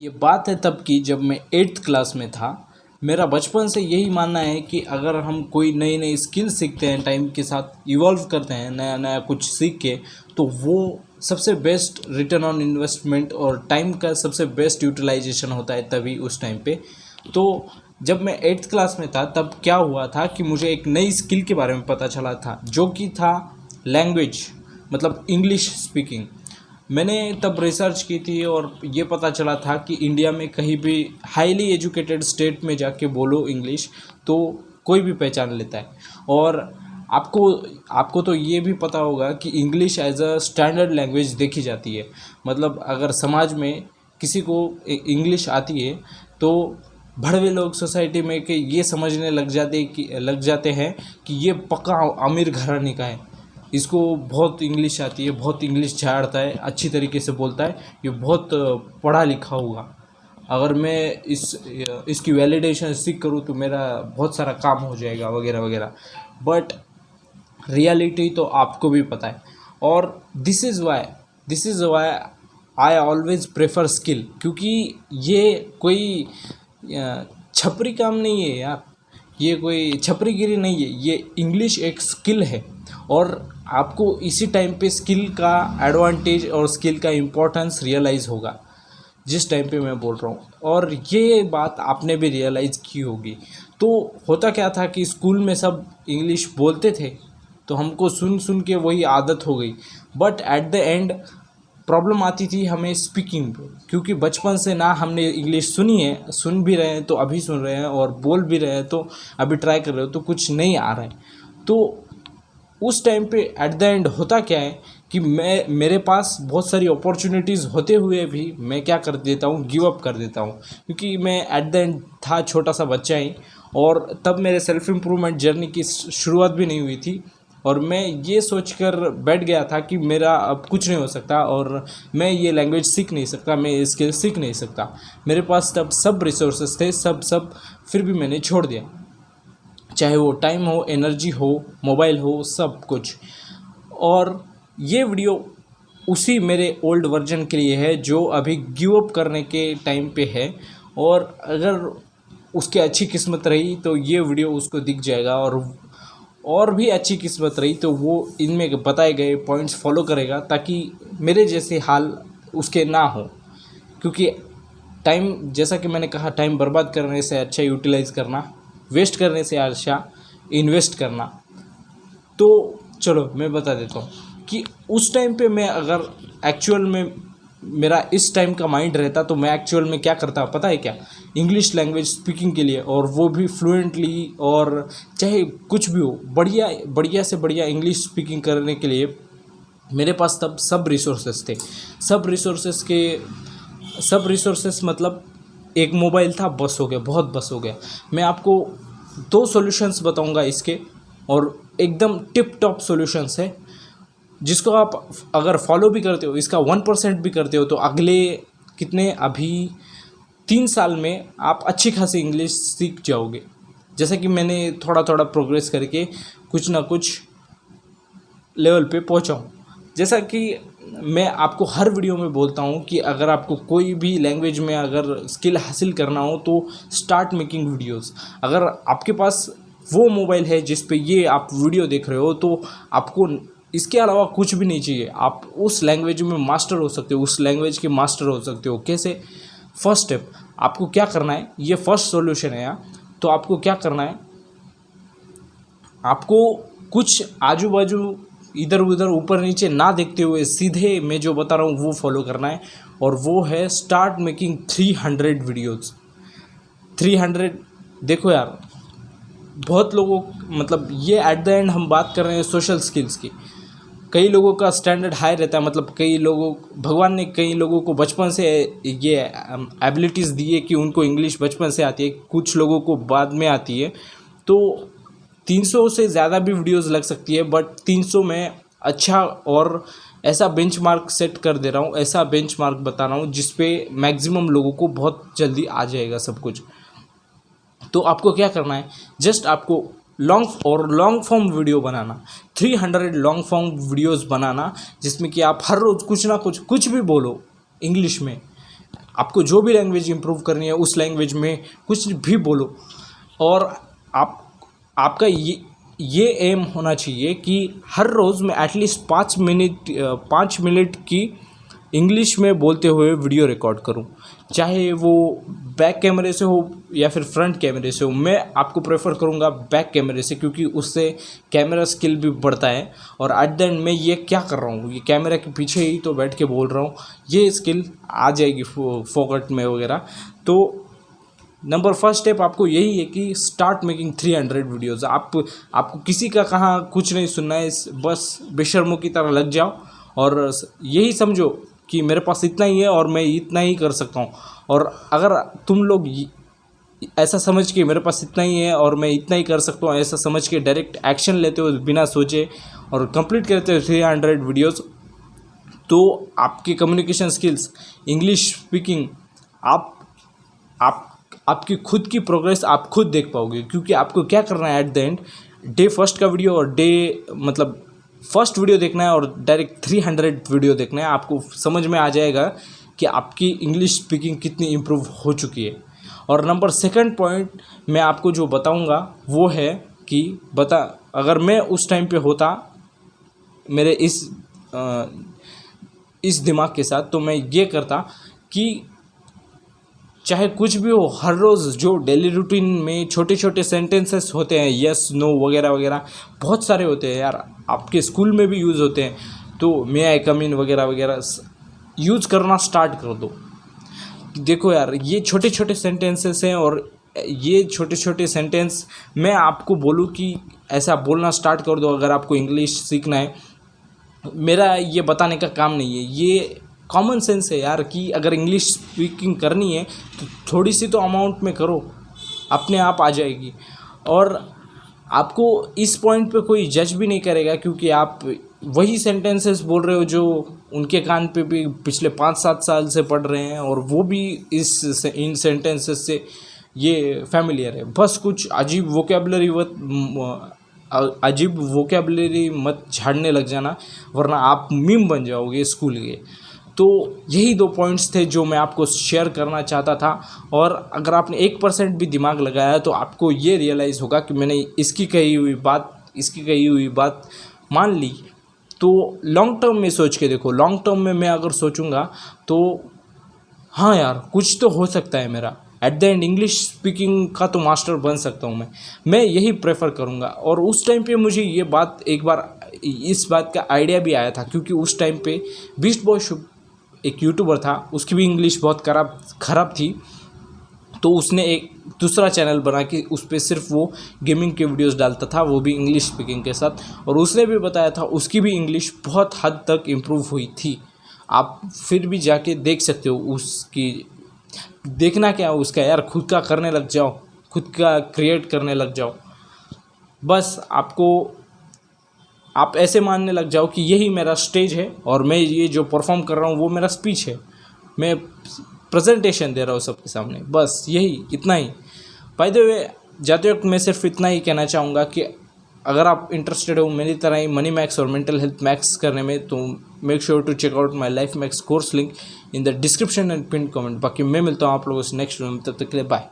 ये बात है तब की जब मैं 8th क्लास में था। मेरा बचपन से यही मानना है कि अगर हम कोई नई नई स्किल सीखते हैं, टाइम के साथ इवॉल्व करते हैं, नया नया कुछ सीख के, तो वो सबसे बेस्ट रिटर्न ऑन इन्वेस्टमेंट और टाइम का सबसे बेस्ट यूटिलाइजेशन होता है तभी उस टाइम पे। तो जब मैं 8th क्लास में था तब क्या हुआ था कि मुझे एक नई स्किल के बारे में पता चला था, जो कि था लैंग्वेज, मतलब इंग्लिश स्पीकिंग। मैंने तब रिसर्च की थी और ये पता चला था कि इंडिया में कहीं भी हाईली एजुकेटेड स्टेट में जाके बोलो इंग्लिश तो कोई भी पहचान लेता है। और आपको आपको तो ये भी पता होगा कि English as a standard language देखी जाती है। मतलब अगर समाज में किसी को इंग्लिश आती है तो भड़वे लोग सोसाइटी में कि ये समझने लग जाते हैं कि ये पक्का अमीर घराने का है, इसको बहुत इंग्लिश आती है, बहुत इंग्लिश झाड़ता है, अच्छी तरीके से बोलता है, ये बहुत पढ़ा लिखा होगा। अगर मैं इसकी वैलिडेशन सीख करूँ तो मेरा बहुत सारा काम हो जाएगा वगैरह वगैरह। बट रियलिटी तो आपको भी पता है। और this is why I always prefer skill, क्योंकि ये कोई छपरी काम नहीं है यार, ये कोई छपरीगिरी नहीं है, ये इंग्लिश एक स्किल है। और आपको इसी टाइम पे स्किल का एडवांटेज और स्किल का इम्पोर्टेंस रियलाइज़ होगा जिस टाइम पे मैं बोल रहा हूँ। और ये बात आपने भी रियलाइज़ की होगी। तो होता क्या था कि स्कूल में सब इंग्लिश बोलते थे तो हमको सुन सुन के वही आदत हो गई। But at the end problem आती थी हमें स्पीकिंग पे, क्योंकि बचपन से ना हमने इंग्लिश सुनी है, सुन भी रहे हैं तो अभी सुन रहे हैं, और बोल भी रहे हैं तो अभी ट्राई कर रहे हो तो कुछ नहीं आ रहा है। तो उस टाइम पे एट द एंड होता क्या है कि मेरे पास बहुत सारी अपॉर्चुनिटीज़ होते हुए भी मैं क्या कर देता हूँ, गिव अप कर देता हूँ, क्योंकि मैं एट द एंड था छोटा सा बच्चा ही, और तब मेरे सेल्फ इम्प्रूवमेंट जर्नी की शुरुआत भी नहीं हुई थी। और मैं ये सोचकर बैठ गया था कि मेरा अब कुछ नहीं हो सकता और मैं ये लैंग्वेज सीख नहीं सकता, मैं ये स्किल सीख नहीं सकता। मेरे पास तब सब रिसोर्सेज थे, सब फिर भी मैंने छोड़ दिया, चाहे वो टाइम हो, एनर्जी हो, मोबाइल हो, सब कुछ। और ये वीडियो उसी मेरे ओल्ड वर्जन के लिए है जो अभी गिव अप करने के टाइम पे है। और अगर उसकी अच्छी किस्मत रही तो ये वीडियो उसको दिख जाएगा, और भी अच्छी किस्मत रही तो वो इनमें बताए गए पॉइंट्स फॉलो करेगा, ताकि मेरे जैसे हाल उसके ना हो। क्योंकि टाइम, जैसा कि मैंने कहा, टाइम बर्बाद करने से अच्छा यूटिलाइज़ करना, वेस्ट करने से अच्छा इन्वेस्ट करना। तो चलो मैं बता देता हूँ कि उस टाइम पे मैं अगर एक्चुअल में मेरा इस टाइम का माइंड रहता तो मैं एक्चुअल में क्या करता पता है क्या? इंग्लिश लैंग्वेज स्पीकिंग के लिए, और वो भी फ्लुएंटली, और चाहे कुछ भी हो, बढ़िया बढ़िया से बढ़िया इंग्लिश स्पीकिंग करने के लिए मेरे पास तब सब रिसोर्सेज थे। सब रिसोर्सेज मतलब एक मोबाइल था, बस हो गया, बहुत बस हो गया। मैं आपको 2 सॉल्यूशंस बताऊंगा इसके, और एकदम टिप टॉप सॉल्यूशंस है, जिसको आप अगर फॉलो भी करते हो, इसका 1% भी करते हो, तो अगले अभी 3 साल में आप अच्छी खासी इंग्लिश सीख जाओगे। जैसा कि मैंने थोड़ा थोड़ा प्रोग्रेस करके कुछ ना कुछ लेवल पे पहुंचा हूँ। जैसा कि मैं आपको हर वीडियो में बोलता हूँ कि अगर आपको कोई भी लैंग्वेज में अगर स्किल हासिल करना हो तो स्टार्ट मेकिंग वीडियोस। अगर आपके पास वो मोबाइल है जिस पे ये आप वीडियो देख रहे हो तो आपको इसके अलावा कुछ भी नहीं चाहिए, आप उस लैंग्वेज में मास्टर हो सकते हो, उस लैंग्वेज के मास्टर हो सकते हो। कैसे? फर्स्ट स्टेप आपको क्या करना है, ये फर्स्ट सॉल्यूशन है यहाँ। तो आपको क्या करना है, आपको कुछ आजू बाजू इधर उधर ऊपर नीचे ना देखते हुए सीधे मैं जो बता रहा हूँ वो फॉलो करना है, और वो है स्टार्ट मेकिंग 300 वीडियोज़। 300 देखो यार, बहुत लोगों, मतलब ये एट द एंड हम बात कर रहे हैं सोशल स्किल्स की। कई लोगों का स्टैंडर्ड हाई रहता है, मतलब भगवान ने कई लोगों को बचपन से ये एबिलिटीज़ दी है कि उनको इंग्लिश बचपन से आती है, कुछ लोगों को बाद में आती है। तो 300 से ज़्यादा भी वीडियोस लग सकती है, बट 300 में अच्छा, और ऐसा बेंचमार्क सेट कर दे रहा हूँ, ऐसा बेंचमार्क बता रहा हूँ जिस पे मैक्सिमम लोगों को बहुत जल्दी आ जाएगा सब कुछ। तो आपको क्या करना है, जस्ट आपको लॉन्ग फॉर्म वीडियो बनाना, 300 लॉन्ग फॉर्म वीडियोस बनाना, जिसमें कि आप हर रोज़ कुछ ना कुछ भी बोलो इंग्लिश में। आपको जो भी लैंग्वेज इंप्रूव करनी है उस लैंग्वेज में कुछ भी बोलो। और आपका ये एम होना चाहिए कि हर रोज़ मैं एटलीस्ट 5 मिनट की इंग्लिश में बोलते हुए वीडियो रिकॉर्ड करूं, चाहे वो बैक कैमरे से हो या फिर फ्रंट कैमरे से हो। मैं आपको प्रेफर करूंगा बैक कैमरे से, क्योंकि उससे कैमरा स्किल भी बढ़ता है। और एट द एंड मैं ये क्या कर रहा हूँ, ये कैमरा के पीछे ही तो बैठ के बोल रहा हूँ, ये स्किल आ जाएगी फोकट में वगैरह। तो नंबर फर्स्ट स्टेप आपको यही है कि स्टार्ट मेकिंग 300 वीडियोज़। आपको किसी का कहाँ कुछ नहीं सुनना है, बस बेशर्मों की तरह लग जाओ और यही समझो कि मेरे पास इतना ही है और मैं इतना ही कर सकता हूँ। और अगर तुम लोग ऐसा समझ के मेरे पास इतना ही है और मैं इतना ही कर सकता हूँ ऐसा समझ के डायरेक्ट एक्शन लेते हो बिना सोचे और कंप्लीट करते हो 300 वीडियोज़, तो आपकी कम्युनिकेशन स्किल्स, इंग्लिश स्पीकिंग, आपकी खुद की प्रोग्रेस आप खुद देख पाओगे। क्योंकि आपको क्या करना है at the end, day first का वीडियो और मतलब फर्स्ट वीडियो देखना है और डायरेक्ट 300 वीडियो देखना है। आपको समझ में आ जाएगा कि आपकी इंग्लिश स्पीकिंग कितनी इम्प्रूव हो चुकी है। और नंबर सेकंड पॉइंट मैं आपको जो बताऊंगा वो है कि अगर मैं उस टाइम पे होता मेरे इस दिमाग के साथ, तो मैं ये करता कि चाहे कुछ भी हो, हर रोज़ जो डेली रूटीन में छोटे छोटे सेंटेंसेस होते हैं, यस नो वगैरह वगैरह बहुत सारे होते हैं यार, आपके स्कूल में भी यूज़ होते हैं, तो मे आई कम इन वगैरह वगैरह यूज़ करना स्टार्ट कर दो। देखो यार, ये छोटे छोटे सेंटेंसेस हैं और ये छोटे छोटे सेंटेंस मैं आपको बोलूँ कि ऐसा बोलना स्टार्ट कर दो अगर आपको इंग्लिश सीखना है। मेरा ये बताने का काम नहीं है, ये कॉमन सेंस है यार कि अगर इंग्लिश स्पीकिंग करनी है तो थोड़ी सी तो अमाउंट में करो, अपने आप आ जाएगी। और आपको इस पॉइंट पे कोई जज भी नहीं करेगा, क्योंकि आप वही सेंटेंसेस बोल रहे हो जो उनके कान पे भी पिछले 5-7 साल से पढ़ रहे हैं और वो भी इन सेंटेंसेस से ये फैमिलियर है। बस कुछ अजीब वोकेबलरी मत झाड़ने लग जाना, वरना आप मीम बन जाओगे स्कूल के। तो यही 2 पॉइंट्स थे जो मैं आपको शेयर करना चाहता था। और अगर आपने 1% भी दिमाग लगाया तो आपको ये रियलाइज़ होगा कि मैंने इसकी कही हुई बात मान ली। तो लॉन्ग टर्म में सोच के देखो, लॉन्ग टर्म में मैं अगर सोचूंगा तो हाँ यार, कुछ तो हो सकता है मेरा। At the end English speaking का तो मास्टर बन सकता हूँ मैं यही प्रेफर करूँगा। और उस टाइम पे मुझे ये बात एक बार इस बात का आइडिया भी आया था, क्योंकि उस टाइम पे बीस्ट बॉय एक यूट्यूबर था, उसकी भी इंग्लिश बहुत ख़राब थी। तो उसने एक दूसरा चैनल बना के उस पर सिर्फ वो गेमिंग के वीडियोस डालता था, वो भी इंग्लिश स्पीकिंग के साथ। और उसने भी बताया था उसकी भी इंग्लिश बहुत हद तक इम्प्रूव हुई थी। आप फिर भी जाके देख सकते हो, उसकी देखना क्या है उसका यार, खुद का करने लग जाओ, खुद का क्रिएट करने लग जाओ। बस आप ऐसे मानने लग जाओ कि यही मेरा स्टेज है और मैं ये जो परफॉर्म कर रहा हूँ वो मेरा स्पीच है, मैं प्रेजेंटेशन दे रहा हूँ सबके सामने। बस यही, इतना ही। बाय द वे, जाते वक्त मैं सिर्फ इतना ही कहना चाहूँगा कि अगर आप इंटरेस्टेड हो मेरी तरह ही मनी मैक्स और मेंटल हेल्थ मैक्स करने में, तो make sure to check out my life max course link in the description and pin comment. बाकी मैं मिलता हूँ आप लोगों से नेक्स्ट वीडियो में, तब तक के लिए बाय।